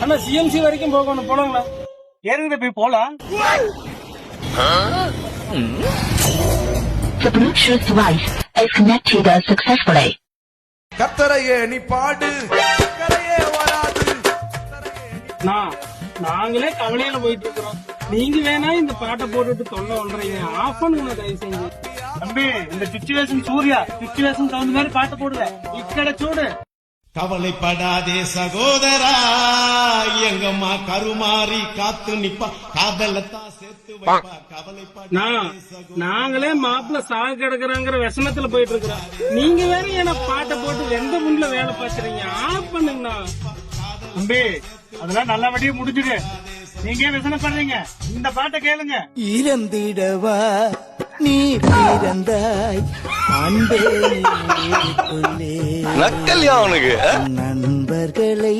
ஆனா சிஎம்சி வரைக்கும் போகணும், போனாங்களா? ஏறுங்க போய் போலாம். The Bluetooth device is connected successfully. கத்தரையே நீ பாடு, கரையே வராது. நாங்களே கவலையில போயிட்டு இருக்கிறோம். நீங்க வேணா இந்த பாட்டை போட்டுட்டு தொல்லை ஒன்றீங்க. ஆஃப் பண்ணுங்க தயவு செஞ்சு. தம்பி, இந்த சிச்சுவேஷன் சூர்யா, சிச்சுவேஷன் தகுந்த மாதிரி பாட்டு போடுங்க. இக்கட சூடு. கவலைப்படாதே சகோதரா, எங்கம்மா கருமாறி காத்து நிப்பா, காதலத்தான் சேர்த்து வைப்பா. கவலைப்படாதே நாங்களே மாப்பிள்ள சாக கிடக்குறாங்கிற விஷமத்துல போயிட்டு இருக்கிறோம். நீங்க வேற ஏன்னா பாட்டை போட்டு வெந்த முன்ல வேலை பார்க்கறீங்க. ஆஃப் பண்ணுங்கண்ணா. தம்பி, அதெல்லாம் நல்லபடியா முடிஞ்சுது. நீங்க விசனம் பண்றீங்க, இந்த பாட்டை கேளுங்க. இறந்திடவா நீ பிறந்தாய் அன்பே நண்பர்களை